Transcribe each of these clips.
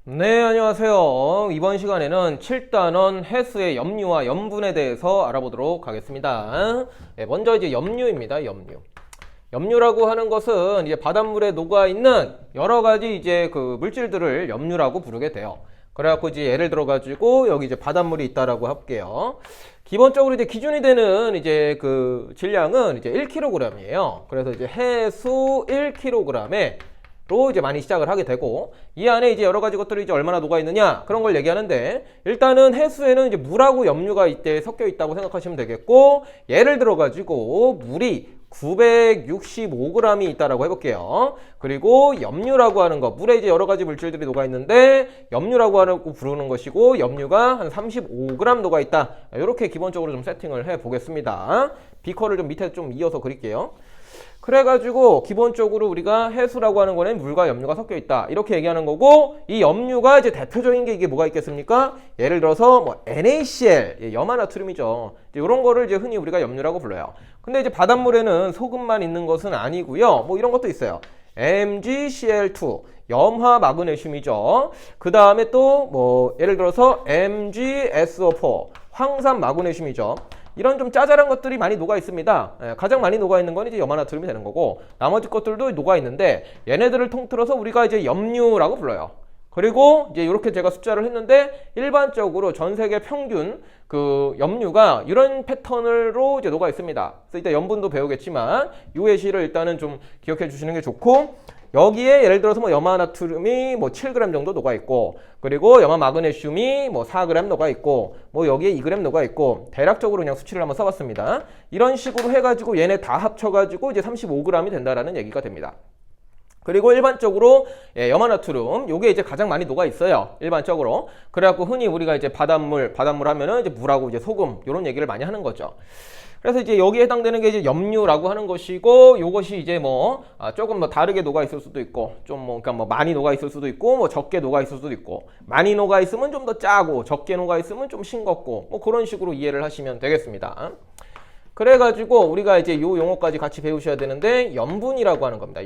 네, 안녕하세요. 이번 시간에는 7단원 해수의 염류와 염분에 대해서 알아보도록 하겠습니다. 네, 먼저 이제 염류입니다. 염류. 염류라고 하는 것은 이제 바닷물에 녹아 있는 여러 가지 이제 그 물질들을 염류라고 부르게 돼요. 그래갖고 이제 예를 들어가지고 여기 이제 바닷물이 있다라고 할게요. 기본적으로 이제 기준이 되는 이제 그 질량은 이제 1kg이에요. 그래서 이제 해수 1kg에 로 이제 많이 시작을 하게 되고, 이 안에 이제 여러 가지 것들이 이제 얼마나 녹아 있느냐 그런 걸 얘기하는데, 일단은 해수에는 이제 물하고 염류가 이때 섞여 있다고 생각하시면 되겠고, 예를 들어 가지고 물이 965g이 있다라고 해볼게요. 그리고 염류라고 하는 거, 물에 이제 여러 가지 물질들이 녹아 있는데 염류라고 하고 부르는 것이고, 염류가 한 35g 녹아 있다. 이렇게 기본적으로 좀 세팅을 해 보겠습니다. 비커를 좀 밑에 좀 이어서 그릴게요. 그래가지고 기본적으로 우리가 해수라고 하는 거는 물과 염류가 섞여 있다 이렇게 얘기하는 거고, 이 염류가 이제 대표적인 게 이게 뭐가 있겠습니까? 예를 들어서 뭐 NaCl, 염화나트륨이죠. 이런 거를 이제 흔히 우리가 염류라고 불러요. 근데 이제 바닷물에는 소금만 있는 것은 아니고요. 뭐 이런 것도 있어요. MgCl2, 염화 마그네슘이죠. 그 다음에 또 뭐 예를 들어서 MgSO4, 황산 마그네슘이죠. 이런 좀 짜잘한 것들이 많이 녹아 있습니다. 가장 많이 녹아 있는 건 이제 염화나트륨이 되는 거고, 나머지 것들도 녹아 있는데 얘네들을 통틀어서 우리가 이제 염류라고 불러요. 그리고 이제 이렇게 제가 숫자를 했는데, 일반적으로 전 세계 평균 그 염류가 이런 패턴으로 이제 녹아 있습니다. 그래서 이따 염분도 배우겠지만 UAC를 일단은 좀 기억해 주시는 게 좋고, 여기에 예를 들어서 뭐 염화나트륨이 뭐 7g 정도 녹아 있고, 그리고 염화 마그네슘이 뭐 4g 녹아 있고, 뭐 여기에 2g 녹아 있고, 대략적으로 그냥 수치를 한번 써봤습니다. 이런 식으로 해가지고 얘네 다 합쳐가지고 이제 35g이 된다라는 얘기가 됩니다. 그리고 일반적으로 염화나트륨, 요게 이제 가장 많이 녹아 있어요. 일반적으로. 그래갖고 흔히 우리가 이제 바닷물 하면은 이제 물하고 이제 소금, 요런 얘기를 많이 하는 거죠. 그래서 이제 여기에 해당되는 게 이제 염류라고 하는 것이고, 요것이 이제 뭐 조금 뭐 다르게 녹아 있을 수도 있고, 좀 뭐 그러니까 뭐 많이 녹아 있을 수도 있고, 뭐 적게 녹아 있을 수도 있고, 많이 녹아 있으면 좀 더 짜고 적게 녹아 있으면 좀 싱겁고, 뭐 그런 식으로 이해를 하시면 되겠습니다. 그래가지고 우리가 이제 요 용어까지 같이 배우셔야 되는데, 염분이라고 하는 겁니다.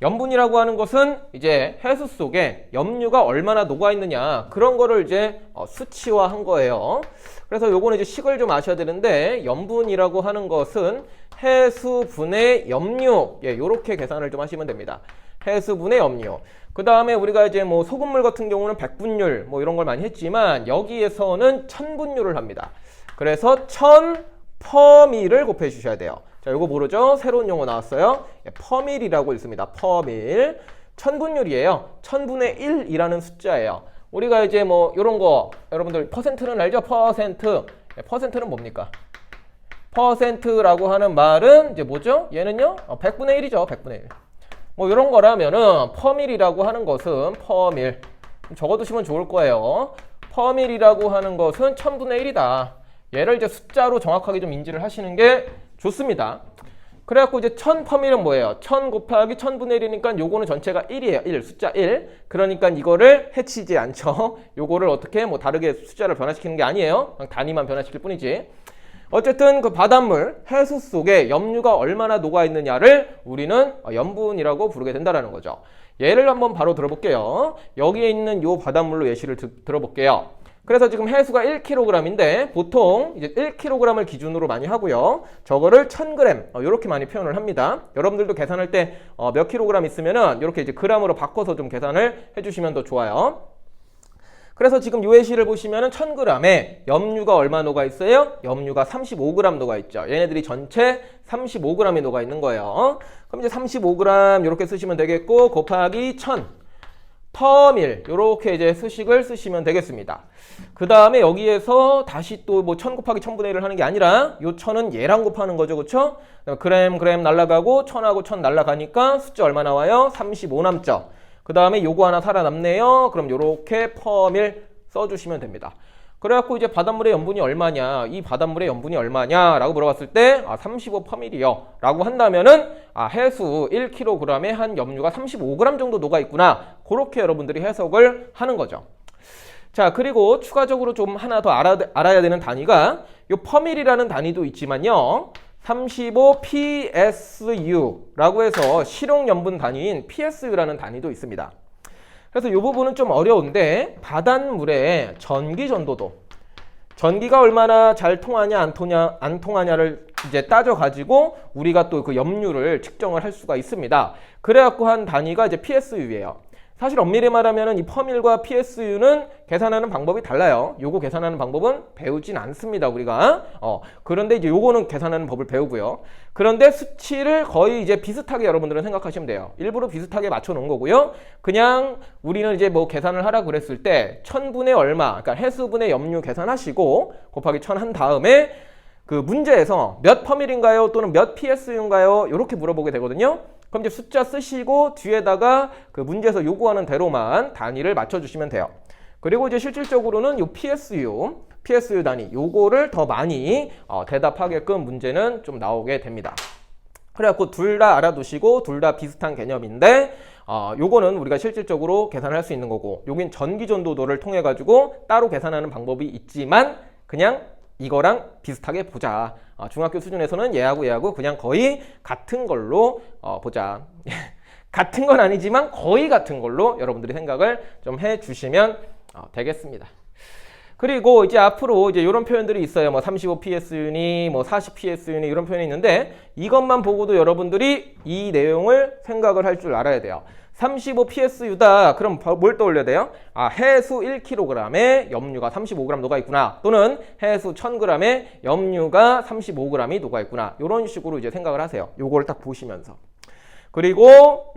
염분이라고 하는 것은 이제 해수 속에 염류가 얼마나 녹아 있느냐 그런 거를 이제 수치화한 거예요. 그래서 요거는 이제 식을 좀 아셔야 되는데, 염분이라고 하는 것은 해수분의 염류, 요렇게 계산을 좀 하시면 됩니다. 해수분의 염류. 그 다음에 우리가 이제 뭐 소금물 같은 경우는 백분율 뭐 이런 걸 많이 했지만, 여기에서는 천분율을 합니다. 그래서 1000퍼밀을 곱해 주셔야 돼요. 자, 요거 모르죠? 새로운 용어 나왔어요. 퍼밀이라고 있습니다. 퍼밀. 천분율이에요. 1000분의 1이라는 숫자예요. 우리가 이제 뭐 요런 거 여러분들 퍼센트는 알죠? 퍼센트는 뭡니까? 퍼센트라고 하는 말은 이제 뭐죠? 얘는요? 100분의 1이죠. 100분의 1. 뭐 요런 거라면은 퍼밀이라고 하는 것은 퍼밀. 적어두시면 좋을 거예요. 퍼밀이라고 하는 것은 1000분의 1이다. 얘를 이제 숫자로 정확하게 좀 인지를 하시는 게 좋습니다. 그래갖고 이제 1000퍼밀은 뭐예요? 1000 곱하기 1000분의 1이니까 요거는 전체가 1이에요. 1, 숫자 1. 그러니까 이거를 해치지 않죠. 요거를 어떻게 뭐 다르게 숫자를 변화시키는 게 아니에요. 그냥 단위만 변화시킬 뿐이지. 어쨌든 그 바닷물, 해수 속에 염류가 얼마나 녹아 있느냐를 우리는 염분이라고 부르게 된다는 거죠. 예를 한번 바로 들어볼게요. 여기에 있는 요 바닷물로 예시를 들어볼게요. 그래서 지금 해수가 1kg인데 보통 이제 1kg을 기준으로 많이 하고요. 저거를 1000g 이렇게 많이 표현을 합니다. 여러분들도 계산할 때 몇 kg 있으면은 이렇게 이제 g으로 바꿔서 좀 계산을 해주시면 더 좋아요. 그래서 지금 요 예시를 보시면은 1000g에 염류가 얼마 녹아 있어요? 염류가 35g 녹아 있죠. 얘네들이 전체 35g이 녹아 있는 거예요. 그럼 이제 35g 이렇게 쓰시면 되겠고, 곱하기 1000 퍼밀 요렇게 이제 수식을 쓰시면 되겠습니다. 그 다음에 여기에서 다시 또 뭐 1000 곱하기 1000분의 1을 하는 게 아니라 요 1000은 얘랑 곱하는 거죠. 그쵸? 그램 날라가고 1000하고 1000 날라가니까 숫자 얼마 나와요? 35 남죠. 그 다음에 요거 하나 살아남네요. 그럼 요렇게 퍼밀 써주시면 됩니다. 그래갖고 이제 바닷물의 염분이 얼마냐, 이 바닷물의 염분이 얼마냐 라고 물어봤을 때 35퍼밀이요 라고 한다면은 해수 1kg에 한 염류가 35g 정도 녹아 있구나, 그렇게 여러분들이 해석을 하는 거죠. 자, 그리고 추가적으로 좀 하나 더 알아야 되는 단위가 요 퍼밀이라는 단위도 있지만요, 35PSU라고 해서 실용염분 단위인 PSU라는 단위도 있습니다. 그래서 이 부분은 좀 어려운데 바닷물의 전기 전도도 전기가 얼마나 잘 통하냐 안 통하냐를 이제 따져가지고 우리가 또 그 염류를 측정을 할 수가 있습니다. 그래갖고 한 단위가 이제 PSU예요. 사실 엄밀히 말하면 이 퍼밀과 PSU는 계산하는 방법이 달라요. 요거 계산하는 방법은 배우진 않습니다, 우리가. 그런데 이제 요거는 계산하는 법을 배우고요. 그런데 수치를 거의 이제 비슷하게 여러분들은 생각하시면 돼요. 일부러 비슷하게 맞춰 놓은 거고요. 그냥 우리는 이제 뭐 계산을 하라 그랬을 때 1000분의 얼마, 그러니까 해수분의 염류 계산하시고 곱하기 1000 한 다음에 그 문제에서 몇 퍼밀인가요? 또는 몇 PSU인가요? 이렇게 물어보게 되거든요. 그럼 이제 숫자 쓰시고 뒤에다가 그 문제에서 요구하는 대로만 단위를 맞춰주시면 돼요. 그리고 이제 실질적으로는 요 PSU 단위 요거를 더 많이 대답하게끔 문제는 좀 나오게 됩니다. 그래갖고 둘 다 알아두시고 둘 다 비슷한 개념인데 요거는 우리가 실질적으로 계산할 수 있는 거고 여긴 전기전도도를 통해 가지고 따로 계산하는 방법이 있지만 그냥 이거랑 비슷하게 보자. 중학교 수준에서는 얘하고 그냥 거의 같은 걸로 보자. 같은 건 아니지만 거의 같은 걸로 여러분들이 생각을 좀 해주시면 되겠습니다. 그리고 이제 앞으로 이제 이런 표현들이 있어요. 뭐 35PS유니, 뭐 40PS유니 이런 표현이 있는데 이것만 보고도 여러분들이 이 내용을 생각을 할 줄 알아야 돼요. 35PS유다. 그럼 뭘 떠올려야 돼요? 해수 1kg에 염류가 35g 녹아있구나. 또는 해수 1000g에 염류가 35g이 녹아있구나. 이런 식으로 이제 생각을 하세요. 요걸 딱 보시면서. 그리고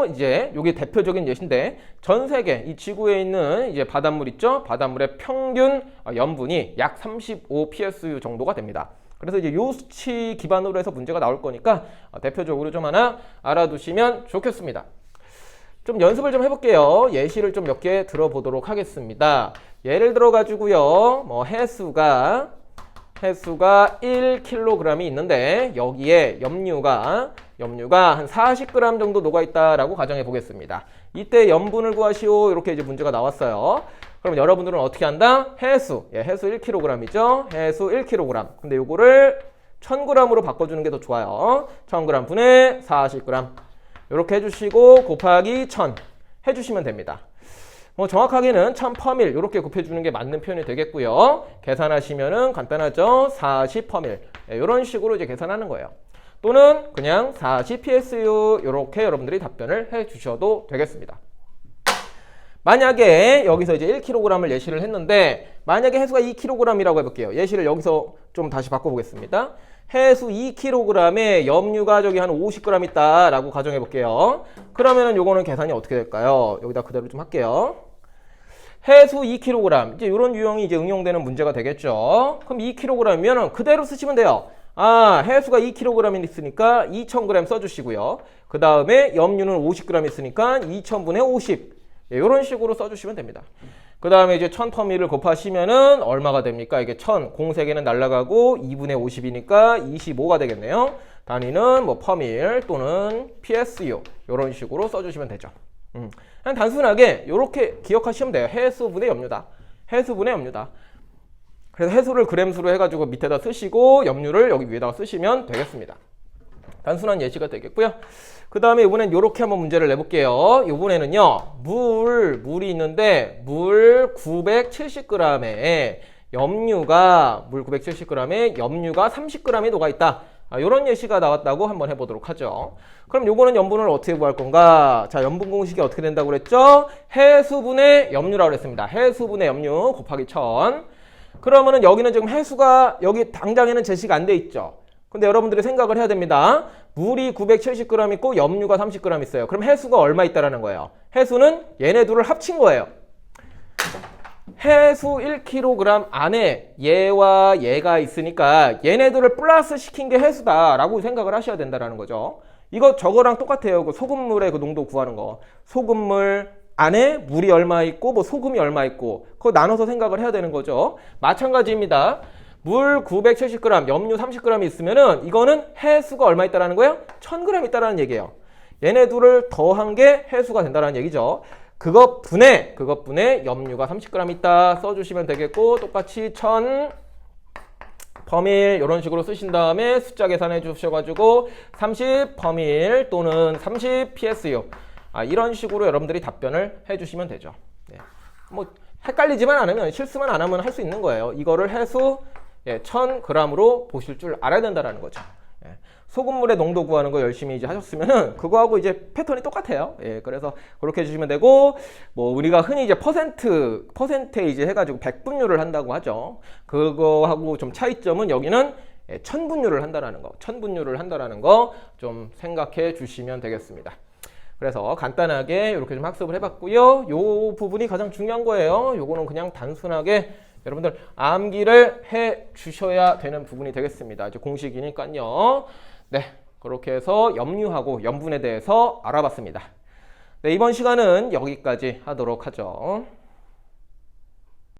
이제 요게 대표적인 예시인데 전 세계 이 지구에 있는 이제 바닷물 있죠? 바닷물의 평균 염분이 약 35PSU 정도가 됩니다. 그래서 이제 요 수치 기반으로 해서 문제가 나올 거니까 대표적으로 좀 하나 알아두시면 좋겠습니다. 좀 연습을 좀 해볼게요. 예시를 좀 몇 개 들어보도록 하겠습니다. 예를 들어 가지고요. 뭐 해수가 1kg이 있는데 여기에 염류가 한 40g 정도 녹아있다라고 가정해 보겠습니다. 이때 염분을 구하시오. 이렇게 이제 문제가 나왔어요. 그럼 여러분들은 어떻게 한다? 해수 1kg이죠. 해수 1kg. 근데 요거를 1000g으로 바꿔주는 게 더 좋아요. 1000g 분의 40g. 이렇게 해주시고 곱하기 1000 해주시면 됩니다. 뭐 정확하게는 1000퍼밀 이렇게 곱해주는 게 맞는 표현이 되겠고요. 계산하시면은 간단하죠. 40퍼밀 이런 식으로 이제 계산하는 거예요. 또는 그냥 40PSU 이렇게 여러분들이 답변을 해주셔도 되겠습니다. 만약에 여기서 이제 1kg을 예시를 했는데 만약에 해수가 2kg이라고 해볼게요. 예시를 여기서 좀 다시 바꿔보겠습니다. 해수 2kg에 염류가 저기 한 50g 있다라고 가정해 볼게요. 그러면은 요거는 계산이 어떻게 될까요? 여기다 그대로 좀 할게요. 해수 2kg 이제 이런 유형이 이제 응용되는 문제가 되겠죠. 그럼 2kg이면은 그대로 쓰시면 돼요. 해수가 2kg 있으니까 2000g 써주시고요. 그 다음에 염류는 50g 있으니까 2000분의 50 이런 식으로 써주시면 됩니다. 그 다음에 이제 1000퍼밀을 곱하시면은 얼마가 됩니까? 이게 1000 공세개는 날라가고 2분의 50이니까 25가 되겠네요. 단위는 뭐 퍼밀 또는 PSU 이런 식으로 써주시면 되죠. 그냥 단순하게 이렇게 기억하시면 돼요. 해수분의 염류다. 해수분의 염류다. 그래서 해수를 그램수로 해가지고 밑에다 쓰시고 염류를 여기 위에다가 쓰시면 되겠습니다. 단순한 예시가 되겠고요. 그 다음에 이번엔 이렇게 한번 문제를 내볼게요. 이번에는요, 물이 있는데 물 970g에 염류가 30g이 녹아있다. 이런 예시가 나왔다고 한번 해보도록 하죠. 그럼 요거는 염분을 어떻게 구할 건가? 자, 염분 공식이 어떻게 된다고 그랬죠? 해수분의 염류라고 그랬습니다. 해수분의 염류 곱하기 1000. 그러면은 여기는 지금 해수가 여기 당장에는 제시가 안 돼 있죠. 근데 여러분들이 생각을 해야 됩니다. 물이 970g 있고 염류가 30g 있어요. 그럼 해수가 얼마 있다라는 거예요? 해수는 얘네 둘을 합친 거예요. 해수 1kg 안에 얘와 얘가 있으니까 얘네들을 플러스 시킨 게 해수다라고 생각을 하셔야 된다라는 거죠. 이거 저거랑 똑같아요. 그 소금물의 그 농도 구하는 거. 소금물 안에 물이 얼마 있고 뭐 소금이 얼마 있고 그거 나눠서 생각을 해야 되는 거죠. 마찬가지입니다. 물 970g, 염류 30g 있으면은 이거는 해수가 얼마 있다라는 거예요? 1000g 있다라는 얘기예요. 얘네 둘을 더한 게 해수가 된다라는 얘기죠. 그것분에 염류가 30g 있다 써주시면 되겠고 똑같이 1000 퍼밀 이런 식으로 쓰신 다음에 숫자 계산해 주셔가지고 30 퍼밀 또는 30 PSU 이런 식으로 여러분들이 답변을 해주시면 되죠. 네. 뭐 헷갈리지만 않으면 실수만 안 하면 할 수 있는 거예요. 이거를 해수 1000g으로 보실 줄 알아야 된다라는 거죠. 예. 소금물의 농도 구하는 거 열심히 이제 하셨으면은 그거하고 이제 패턴이 똑같아요. 예, 그래서 그렇게 해주시면 되고, 뭐 우리가 흔히 이제 퍼센테이지 해가지고 백분율을 한다고 하죠. 그거하고 좀 차이점은 여기는 천분율을 한다라는 거, 천분율을 한다라는 거 좀 생각해 주시면 되겠습니다. 그래서 간단하게 이렇게 좀 학습을 해봤고요. 요 부분이 가장 중요한 거예요. 요거는 그냥 단순하게 여러분들 암기를 해 주셔야 되는 부분이 되겠습니다. 이제 공식이니까요. 네, 그렇게 해서 염류하고 염분에 대해서 알아봤습니다. 네, 이번 시간은 여기까지 하도록 하죠.